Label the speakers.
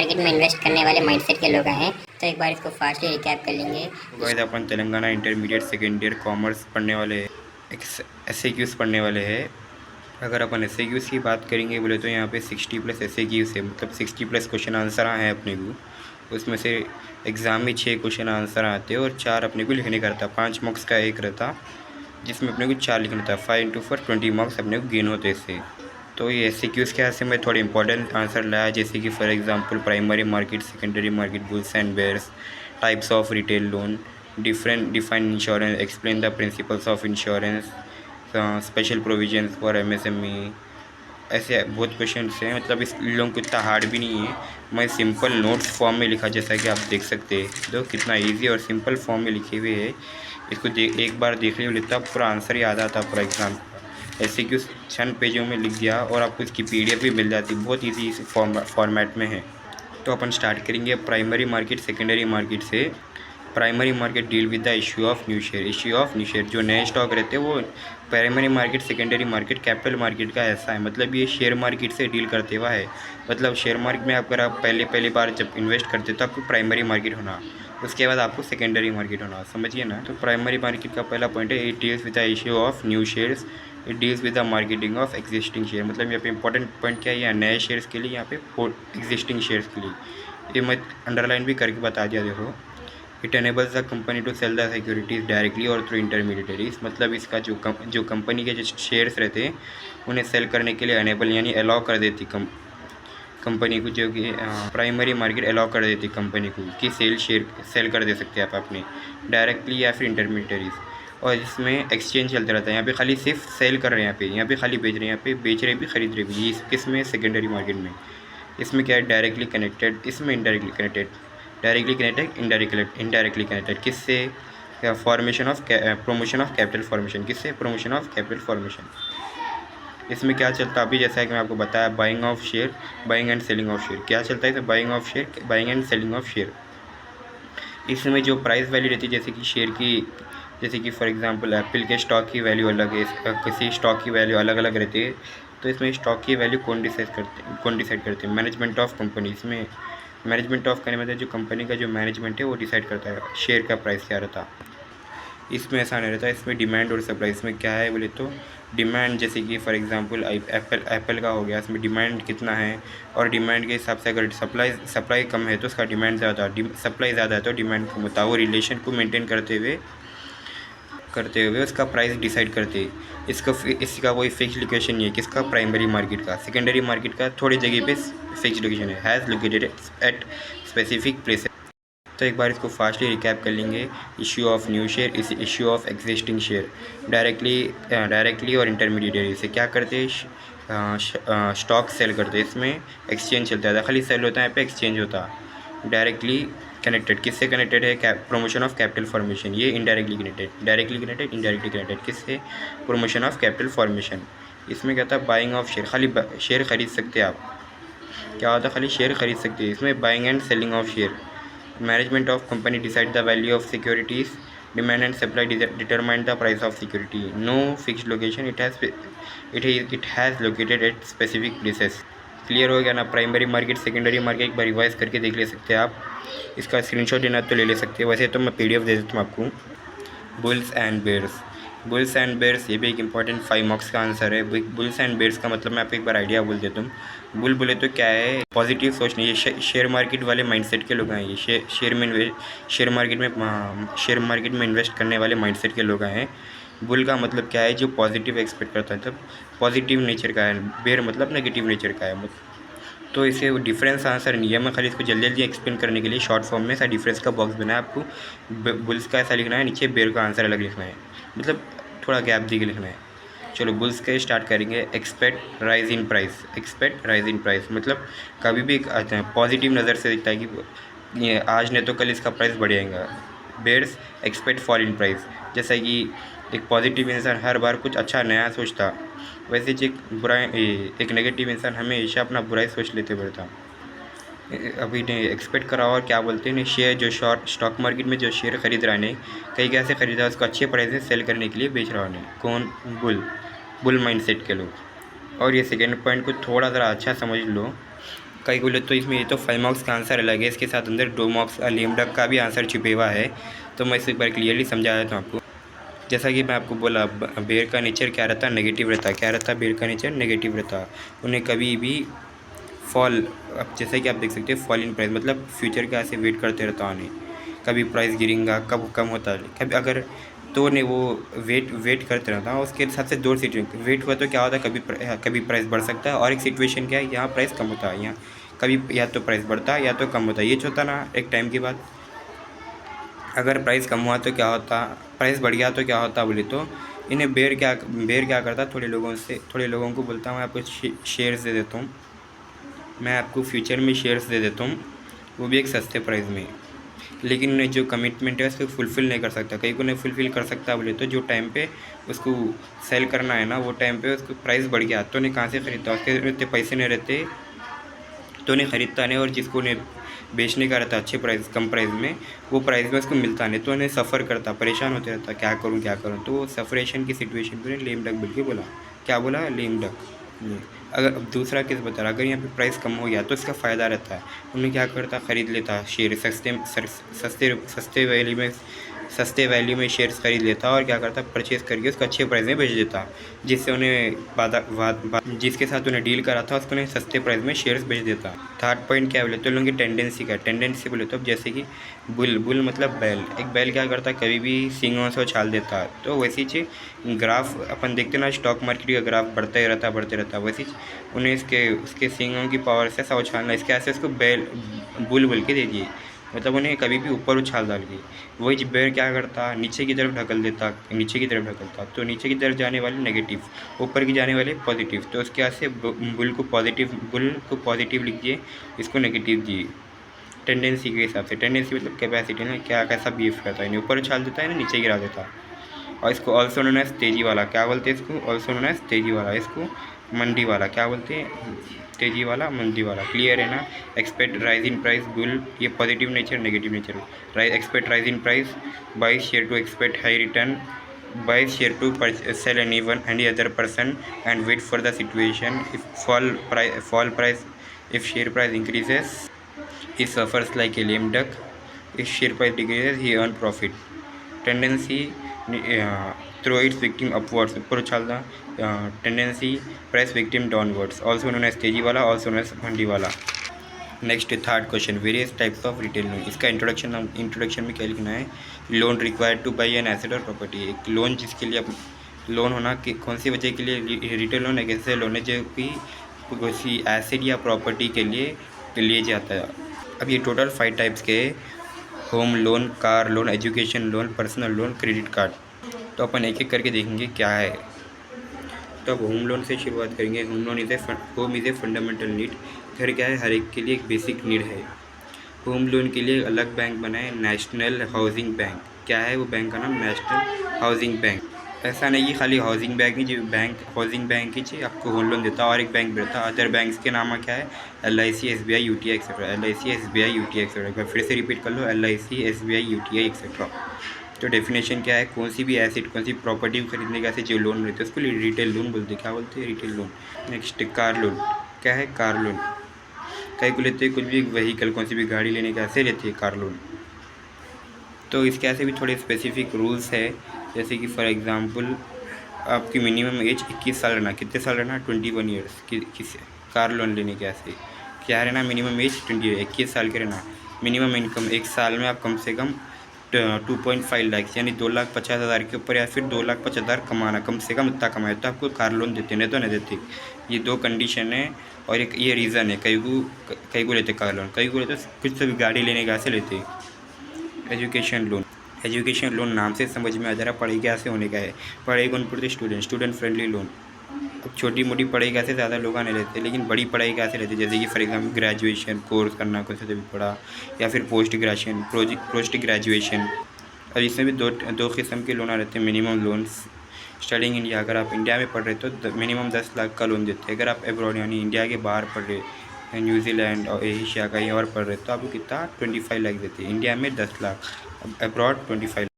Speaker 1: Market में invest करने वाले माइंडसेट के लोग हैं। तो एक बार इसको फास्टली रिकैप कर लेंगे।
Speaker 2: गाइस अपन Telangana intermediate second year commerce पढ़ने वाले हैं, एसएक्यूज पढ़ने वाले हैं। अगर अपन एसएक्यूज की बात करेंगे बोले तो यहाँ पे 60+ एसएक्यूज है, मतलब 60+ क्वेश्चन आंसर हैं अपने को। उसमें से एग्ज़ाम में 6 क्वेश्चन आंसर आते हैं और 4 अपने को लिखने का रहता। 5 मार्क्स का एक रहता जिसमें अपने को 4 लिखना था। 5 × 4 20 मार्क्स अपने को गेन होते इससे। तो ये एसएक्यूज के हाथ से मैं थोड़े इंपॉर्टेंट आंसर लाया, जैसे कि for example primary market, secondary market, bulls and bears, types of retail loan, define insurance, explain the principles of insurance, special provisions for MSME. ऐसे बहुत क्वेश्चन हैं, मतलब इस लोगों को इतना हार्ड भी नहीं है। मैं सिंपल नोट्स फॉर्म में लिखा, जैसा कि आप देख सकते हैं। तो कितना इजी और सिंपल फॉर्म में लिखे हुए है। इसको एक बार देख लिया लेता पूरा आंसर याद आता पूरा एग्जाम का। ऐसे कि उस 6 पेजों में लिख दिया और आपको इसकी पीडीएफ भी मिल जाती, बहुत ईजी फॉर्मेट में है। तो अपन स्टार्ट करेंगे प्राइमरी मार्केट सेकेंडरी मार्केट से। Primary market deal with the issue of new share. Issue of new share जो नए स्टॉक रहते हैं वो primary market secondary market capital market का ऐसा है, मतलब ये शेयर मार्केट से डील करते हुआ है। मतलब शेयर मार्केट में अगर आप पहली बार जब इन्वेस्ट करते तो आपको प्राइमरी मार्केट होना, उसके बाद आपको सेकेंडरी मार्केट होना, समझिए ना। तो प्राइमरी मार्केट का पहला पॉइंट है, it deals with the issue of new shares, it deals with the marketing of existing share. मतलब यहाँ पे इंपॉर्टेंट पॉइंट क्या है, यहाँ नए शेयर्स के लिए, यहाँ पे एग्जिस्टिंग शेयर्स के लिए। ये मैं अंडरलाइन भी करके बता दिया, देखो। It enables the company to sell the securities directly और थ्रू इंटरमीडिएटरीज। मतलब इसका जो कंपनी के जो शेयर्स रहते हैं उन्हें सेल करने के लिए अनेबल यानी अलाउ कर देती कंपनी को, जो कि प्राइमरी मार्केट अलाउ कर देती कंपनी को कि सेल कर दे सकते हैं आप अपने डायरेक्टली या फिर इंटरमीडिएटरीज। और इसमें एक्सचेंज चलता रहता है। यहाँ पे खाली सिर्फ सेल कर रहे हैं, यहाँ पे खाली बेच रहे हैं, यहाँ पे बेच रहे भी खरीद रहे भी। किस में? सेकेंडरी मार्केट में। इसमें क्या है? डायरेक्टली कनेक्टेड, इसमें indirectly connected. Directly connected, indirectly connected. किससे? Formation of promotion of capital formation. किससे? Promotion of capital formation. इसमें क्या चलता है अभी, जैसा कि मैं आपको बताया, buying of share, buying and selling of share. क्या चलता है इसमें? Buying of share, buying and selling of share. इसमें जो प्राइस वैल्यू रहती है, जैसे कि शेयर की, जैसे कि फॉर एग्जांपल एप्पल के स्टॉक की वैल्यू अलग है, किसी स्टॉक की वैल्यू अलग अलग रहती है। तो इसमें स्टॉक की वैल्यू कौन डिसाइड करते हैं? Management of company. इसमें मैनेजमेंट ऑफ करने में जो कंपनी का जो मैनेजमेंट है वो डिसाइड करता है शेयर का प्राइस क्या रहता है। इसमें ऐसा नहीं रहता। इसमें डिमांड और सप्लाई। इसमें क्या है बोले तो डिमांड, जैसे कि फॉर एग्जांपल एप्पल का हो गया, इसमें डिमांड कितना है और डिमांड के हिसाब से अगर सप्लाई कम है तो उसका डिमांड ज़्यादा, सप्लाई ज़्यादा है तो डिमांड कम होता है। वो रिलेशन को मेंटेन करते हुए उसका प्राइस डिसाइड करते हैं। इसका कोई फिक्स लोकेशन नहीं है। किसका? प्राइमरी मार्केट का। सेकेंडरी मार्केट का थोड़ी जगह पे फिक्स लोकेशन है, has located at specific places. तो एक बार इसको फास्टली रिकैप कर लेंगे। इश्यू ऑफ न्यू शेयर, इस issue of existing share. Directly और इंटरमीडिएटरी से क्या करते हैं? स्टॉक सेल करते हैं। इसमें एक्सचेंज चलता है, खाली सेल होता है, यहाँ पे एक्सचेंज होता है। डायरेक्टली कनेक्टेड, किससे कनेक्टेड है? Promotion of capital formation. ये indirectly connected, directly connected, indirectly connected. किससे? Promotion of capital formation. इसमें क्या था? बाइंग ऑफ शेयर, खाली शेयर खरीद सकते हैं आप। क्या होता है? खाली शेयर खरीद सकते हैं। इसमें buying and selling of share. Management of company decide the value of securities, demand and supply determine the price of security. No fixed location, it has located at specific places. Clear हो गया ना? Primary market secondary market एक बार revise करके देख ले सकते हैं आप। इसका स्क्रीनशॉट लेना तो ले सकते हैं, वैसे तो मैं पीडीएफ दे देता हूँ आपको। Bulls and bears. Bulls and bears ये भी एक इंपॉर्टेंट 5 मार्क्स का आंसर है। बुल्स एंड बेयर्स का मतलब मैं आपको एक बार आइडिया बोल देता हूँ। बुल बोले तो क्या है? पॉजिटिव सोचना। ये शेयर मार्केट वाले माइंडसेट के लोग हैं। ये शेयर मार्केट में इन्वेस्ट करने वाले माइंडसेट के लोग हैं। बुल का मतलब क्या है? जो पॉजिटिव एक्सपेक्ट करता है, तब पॉजिटिव नेचर का है। बेयर मतलब नेगेटिव नेचर का है। तो इसे वो डिफरेंस आंसर नहीं है। मैं खाली इसको जल्दी एक्सप्लेन करने के लिए शॉर्ट फॉर्म में ऐसा डिफरेंस का बॉक्स बनाया आपको। बुल्स का ऐसा लिखना है, नीचे बेयर का आंसर अलग लिखना है, मतलब थोड़ा गैप दी के लिखना है। चलो बुल्स का स्टार्ट करेंगे। Expect rise in price. Expect rise in price मतलब कभी भी पॉजिटिव नज़र से दिखता है कि ये आज नहीं तो कल इसका प्राइस बढ़ जाएगा। Bears expect fall in price. जैसा कि एक पॉजिटिव इंसान हर बार कुछ अच्छा नया सोचता, वैसे एक नेगेटिव इंसान हमेशा अपना बुराई सोच लेते बढ़ता। अभी ने एक्सपेक्ट करा और क्या बोलते हैं, शेयर जो स्टॉक मार्केट में जो शेयर खरीद रहा है, कई कैसे खरीदा, उसको अच्छे प्राइस में सेल करने के लिए बेच रहा है। कौन? बुल माइंडसेट के लोग। और ये सेकेंड पॉइंट को थोड़ा ज़रा अच्छा समझ लो। कई बोले तो इसमें ये तो 5 मार्क्स का आंसर अलग है, इसके साथ अंदर 2 मार्क्स लेम डक का भी आंसर छिपे हुआ है। तो मैं इसे एक बार क्लियरली समझा देता हूँ आपको। जैसा कि मैं आपको बोला, बेर का नेचर क्या रहता है, नेगेटिव रहता है। क्या रहता है, बेर का नेचर नेगेटिव रहता है। उन्हें कभी भी फॉल, अब जैसे कि आप देख सकते हैं फॉल इन प्राइस, मतलब फ्यूचर का ऐसे वेट करते रहता है उन्हें, कभी प्राइस गिरेगा, कब कम होता है, कभी अगर तो उन्हें वो वेट करते रहता है। उसके हिसाब से 2 सिचुएशन वेट हुआ तो क्या होता है, कभी प्राइस बढ़ सकता है, और एक सिचुएशन क्या है, यहाँ प्राइस कम होता है, यहाँ कभी या तो प्राइस बढ़ता है या तो कम होता है। ये होता ना एक टाइम के बाद। अगर प्राइस कम हुआ तो क्या होता, प्राइस बढ़ गया तो क्या होता बोले तो इन्हें बेर क्या करता, थोड़े लोगों को बोलता हूँ मैं आपको शेयर्स दे देता हूँ, मैं आपको फ्यूचर में शेयर्स दे देता हूँ, वो भी एक सस्ते प्राइस में। लेकिन उन्हें जो कमिटमेंट है उसको फुलफ़िल नहीं कर सकता। कई को नहीं फुलफ़िल कर सकता बोले तो जो टाइम पे उसको सेल करना है ना, वो टाइम पे उसको प्राइस बढ़ गया तो उन्हें कहाँ से ख़रीदता, उसके इतने पैसे नहीं रहते तो उन्हें ख़रीदता नहीं, और जिसको उन्हें बेचने का रहता अच्छे प्राइस कम प्राइस में, वो प्राइस में उसको मिलता नहीं तो उन्हें सफ़र करता, परेशान होते रहता, क्या करूँ। तो वो सफरेशन की सिचुएशन पर लेम डक बोल के बोला। क्या बोला, लेम डक। अगर अब दूसरा केस बता रहा, अगर यहाँ पे प्राइस कम हो गया तो इसका फ़ायदा रहता है, उन्हें क्या करता, ख़रीद लेता शेयर सस्ते वैल्यू में शेयर्स खरीद लेता और क्या करता, परचेज़ करके उसको अच्छे प्राइस में बेच देता, जिससे उन्हें जिसके साथ उन्हें डील करा था उसको उन्हें सस्ते प्राइस में शेयर्स बेच देता। थर्ड पॉइंट क्या बोले तो लोगों की टेंडेंसी बोले तो अब जैसे कि बुल मतलब बैल, एक बैल क्या करता है, कभी भी सींगों से उछाल देता है। तो वैसी चीज़ ग्राफ अपन देखते ना, स्टॉक मार्केट का ग्राफ बढ़ते रहता वैसी उन्हें उसके सींगों की पावर से ऐसा उछालना, इसके ऐसे उसको बुल बोल के दे दिए, मतलब उन्हें कभी भी ऊपर उछाल डाल दी। वही बेर क्या करता, नीचे की तरफ ढकलता, तो नीचे की तरफ जाने वाले नेगेटिव, ऊपर की जाने वाले पॉजिटिव, तो उसके यहाँ से बुल को पॉजिटिव लिखिए, इसको नेगेटिव दिए टेंडेंसी के हिसाब से। टेंडेंसी मतलब कैपेसिटी ना, क्या कैसा बिहेव करता है, ऊपर उछाल देता है ना, नीचे गिरा देता है। और इसको ऑल्सो नोन एज तेजी वाला, क्या बोलते हैं इसको, ऑल्सो नोन एज तेजी वाला, इसको मंडी वाला क्या बोलते हैं, तेजी वाला, मंदी वाला। क्लियर है ना। Expect rise in price bull, ये positive nature, negative nature. Expect rise in price, buy share to expect high return, buy share to sell any other person and wait for the situation. If fall price, if share price increases, he suffers like a lame duck. If share price decreases, he earn profit. Tendency, throw its victim upwards, ऊपर उछालना, tendency press victim downwards, also known as तेजी वाला, also known as मंडी वाला। Next third question, various types of retail loan. इसका introduction में क्या लिखना है, loan required to buy an asset और प्रॉपर्टी। एक लोन जिसके लिए लोन होना कि कौन सी वजह के लिए, रिटेल लोन एक ऐसे लोन है जो कि किसी एसेट या प्रॉपर्टी के लिए जाता है। अब ये टोटल 5 टाइप्स के, home loan, car loan, education loan, personal loan, credit card. तो अपन एक एक करके देखेंगे क्या है। तो अब होम लोन से शुरुआत करेंगे। Home is a fundamental need. घर क्या है, हर एक के लिए एक बेसिक नीड है। होम लोन के लिए अलग बैंक बनाए, नेशनल हाउसिंग बैंक। क्या है वो बैंक का नाम, नेशनल हाउसिंग बैंक। ऐसा नहीं कि खाली हाउसिंग बैंक ही, जो बैंक हाउसिंग बैंक ही चाहिए आपको होम लोन देता, और एक बैंक भी रहता। अदर बैंक्स के नाम क्या है, LIC, SBI, UTI etcetera. LIC, SBI, UTI etcetera. एक बार फिर से रिपीट कर लो, LIC, SBI, UTI एक्सेट्रा। तो डेफिनेशन क्या है, कौन सी भी एसेट, कौन सी प्रॉपर्टी खरीदने के ऐसे जो लोन रहते हैं उसको रिटेल लोन बोलते हैं। क्या बोलते हैं, retail loan. Next car loan. क्या है, कार लोन। कई को लेते हैं कुछ भी व्हीकल, कौन सी भी गाड़ी लेने के ऐसे रहती है कार लोन। तो इसके ऐसे भी थोड़े स्पेसिफिक रूल्स है, जैसे कि फॉर एग्जांपल आपकी मिनिमम एज 21 साल रहना। कितने साल रहना, 21 ईयर्स। किस कार लोन लेने के ऐसे क्या रहना, मिनिमम एज 21 साल के रहना। मिनिमम इनकम एक साल में आप कम से कम 2.5 लाख यानी 2,50,000 के ऊपर, या फिर 2,50,000 कमाना, कम से कम इतना कमाए तो आपको कार लोन देते, नहीं तो नहीं देते। ये 2 कंडीशन है, और एक ये रीज़न है। कई को लेते कार लोन, कई को लेते कुछ तो भी गाड़ी लेने का ऐसे लेते। एजुकेशन लोन नाम से समझ में आ जा रहा, पढ़ाई कैसे होने का है। पढ़ाई कौन पढ़ते, स्टूडेंट फ्रेंडली लोन। अब छोटी मोटी पढ़ाई कैसे ज़्यादा लोग नहीं लेते, लेकिन बड़ी पढ़ाई कैसे लेते, जैसे कि फॉर एग्जाम्पल ग्रेजुएशन कोर्स करना, कुछ से भी पढ़ा, या फिर पोस्ट ग्रेजुएशन। और इसमें भी दो किस्म के लोन रहते हैं। मिनिमम लोन्स, स्टडिंग इंडिया, अगर आप इंडिया में पढ़ रहे तो मिनिमम 10 लाख का लोन देते हैं। अगर आप एब्रॉड यानी इंडिया के बाहर पढ़ रहे, न्यूजीलैंड और एशिया कहीं और पढ़ रहे तो आपको कितना 25 लाख देते हैं। इंडिया में 10 लाख, एब्रॉड 25 लाख।